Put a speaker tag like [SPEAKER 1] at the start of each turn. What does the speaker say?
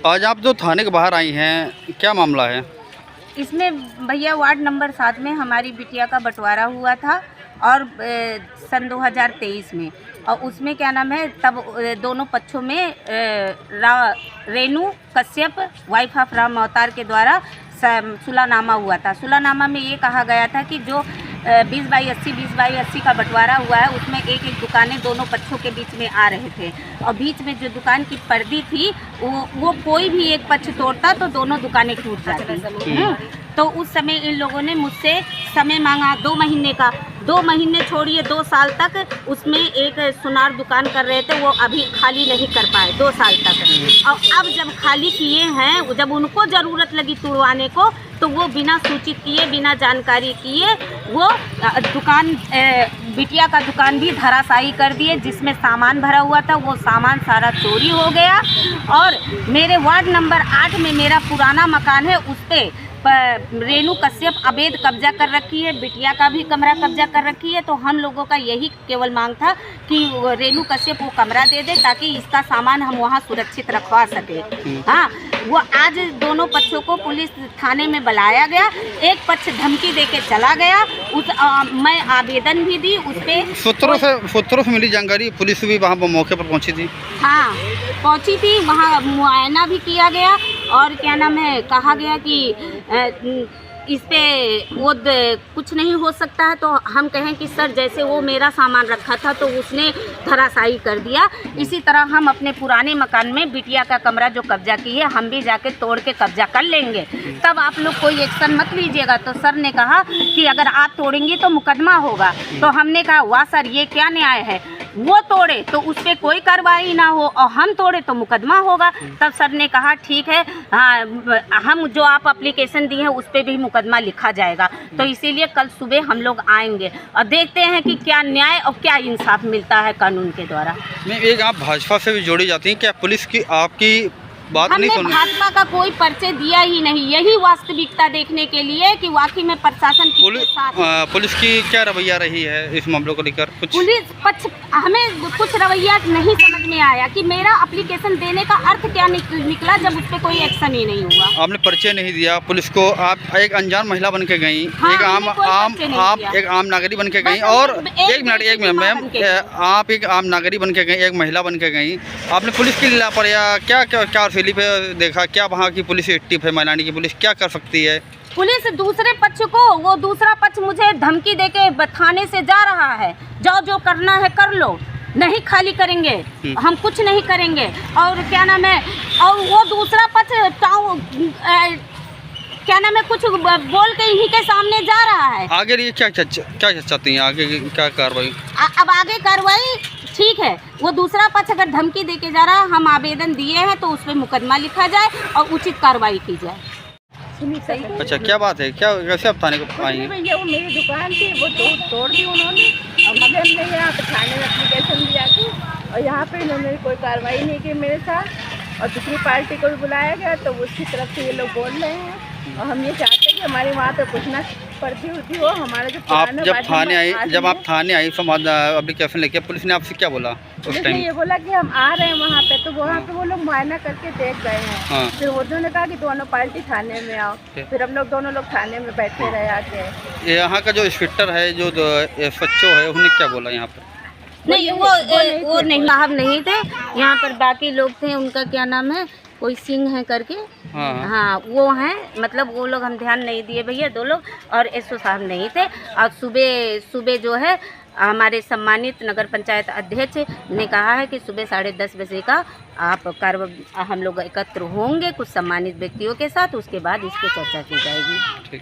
[SPEAKER 1] आज आप जो थाने के बाहर आई हैं, क्या मामला है?
[SPEAKER 2] इसमें भैया वार्ड नंबर 7 में हमारी बिटिया का बंटवारा हुआ था और सन 2023 में, और उसमें क्या नाम है, तब दोनों पक्षों में रेणु कश्यप वाइफ ऑफ राम अवतार के द्वारा सुलहनामा हुआ था। सुलहनामा में ये कहा गया था कि जो 20/80 का बंटवारा हुआ है उसमें एक एक दुकानें दोनों पक्षों के बीच में आ रहे थे, और बीच में जो दुकान की पर्दी थी वो कोई भी एक पक्ष तोड़ता तो दोनों दुकानें टूट जाती। तो उस समय इन लोगों ने मुझसे समय मांगा 2 महीने का। 2 महीने छोड़िए 2 साल तक उसमें एक सुनार दुकान कर रहे थे, वो अभी खाली नहीं कर पाए 2 साल तक। और अब जब खाली किए हैं, जब उनको ज़रूरत लगी तुड़वाने को, तो वो बिना सूचित किए, बिना जानकारी किए वो दुकान, बिटिया का दुकान भी धराशायी कर दिए, जिसमें सामान भरा हुआ था वो सामान सारा चोरी हो गया। और मेरे वार्ड नंबर 8 में मेरा पुराना मकान है, उस पर रेणु कश्यप अवैध कब्जा कर रखी है, बिटिया का भी कमरा कब्जा कर रखी है। तो हम लोगों का यही केवल मांग था कि रेणु कश्यप वो कमरा दे दे ताकि इसका सामान हम वहाँ सुरक्षित रखवा सके। हाँ, वो आज दोनों पक्षों को पुलिस थाने में बुलाया गया। एक पक्ष धमकी देके चला गया, मैं आवेदन भी दी उस पर।
[SPEAKER 1] सूत्रों से मिली जानकारी, पुलिस भी वहाँ मौके पर पहुँची थी। हाँ,
[SPEAKER 2] पहुँची थी, वहाँ मुआयना भी किया गया और क्या नाम है, कहा गया कि इस पे वो कुछ नहीं हो सकता है। तो हम कहें कि सर, जैसे वो मेरा सामान रखा था तो उसने धराशायी कर दिया, इसी तरह हम अपने पुराने मकान में बिटिया का कमरा जो कब्जा किए हम भी जाके तोड़ के कब्जा कर लेंगे, तब आप लोग कोई एक्शन मत लीजिएगा। तो सर ने कहा कि अगर आप तोड़ेंगी तो मुकदमा होगा। तो हमने कहा वाह सर, ये क्या न्याय है, वो तोड़े तो उस पर कोई कार्रवाई ना हो और हम तोड़े तो मुकदमा होगा। तब सर ने कहा ठीक है, हाँ, हम जो आप एप्लीकेशन दी है उस पर भी मुकदमा लिखा जाएगा। तो इसीलिए कल सुबह हम लोग आएंगे और देखते हैं कि क्या न्याय और क्या इंसाफ मिलता है कानून के द्वारा।
[SPEAKER 1] नहीं, एक आप भाजपा से भी जोड़ी जाती हैं, क्या पुलिस की आपकी बात नहीं सुन?
[SPEAKER 2] भाजपा का कोई परिचय दिया ही नहीं, यही वास्तविकता देखने के लिए कि वाकई में प्रशासन
[SPEAKER 1] पुलिस की क्या रवैया रही है इस मामले को लेकर?
[SPEAKER 2] पुलिस पक्ष हमें कुछ रवैया नहीं समझ में आया कि मेरा एप्लीकेशन देने का अर्थ क्या निकला जब उस पर कोई एक्शन ही नहीं हुआ।
[SPEAKER 1] आपने परिचय नहीं दिया पुलिस को, आप एक अनजान महिला बन के गई। हाँ, एक आम नागरिक बन के गई। और एक मिनट मैम, आप एक आम नागरिक बन के गई, एक महिला बन के गई, आपने पुलिस की लापरवाही क्या फैली पे देखा? क्या वहाँ की पुलिस एक्टिव है? मैलानी की पुलिस क्या कर सकती है?
[SPEAKER 2] पुलिस दूसरे पक्ष को, वो दूसरा पक्ष मुझे धमकी देके थाने से जा रहा है, जाओ जो करना है कर लो, नहीं खाली करेंगे, हम कुछ नहीं करेंगे। और क्या नाम है, और वो दूसरा पक्ष क्या नाम है, कुछ बोल के इन्हीं के सामने जा रहा है।
[SPEAKER 1] आगे ये क्या चाहती हैं, आगे क्या कार्रवाई?
[SPEAKER 2] अब आगे कार्रवाई ठीक है, वो दूसरा पक्ष अगर धमकी देके जा रहा है, हम आवेदन दिए हैं तो उस पर मुकदमा लिखा जाए और उचित कार्रवाई की जाए।
[SPEAKER 1] अच्छा, क्या बात है, क्या कैसे आप थाने को आई हैं?
[SPEAKER 3] भैया वो मेरी दुकान थी, वो तोड़ दी उन्होंने, और मगर हमने यहाँ पे थाने में एप्लीकेशन दिया थी और यहाँ पे इन्होंने कोई कार्रवाई नहीं की मेरे साथ। और दूसरी पार्टी को भी बुलाया गया तो उसकी तरफ से ये लोग बोल रहे हैं, और हम ये चाहते हैं कि हमारी वहाँ पे कुछ ना पड़ती होती हो। हमारा जो
[SPEAKER 1] आप जब आप थाने आई एप्लीकेशन लेके, पुलिस ने आपसे क्या बोला उस टाइम?
[SPEAKER 3] ये बोला कि हम आ रहे हैं वहाँ पे, तो वहाँ पे वो लोग मुआयना करके देख गए हैं। हाँ। फिर उन्होंने कहा कि दोनों पार्टी थाने में आओ, फिर हम लोग दोनों लोग थाने में बैठे रहे आके।
[SPEAKER 1] यहाँ का जो इंस्पेक्टर है, जो SHO है, उन्होंने क्या बोला यहाँ पर?
[SPEAKER 2] नहीं, वो नहीं साहब नहीं थे यहाँ पर, बाकी लोग थे, उनका क्या नाम है, कोई सिंह है करके। हाँ, वो हैं, मतलब वो लोग हम ध्यान नहीं दिए भैया, 2 लोग, और SO साहब नहीं थे। और सुबह जो है हमारे सम्मानित नगर पंचायत अध्यक्ष ने कहा है कि सुबह 10:30 बजे का हम लोग एकत्र होंगे कुछ सम्मानित व्यक्तियों के साथ, उसके बाद इस पर चर्चा की जाएगी।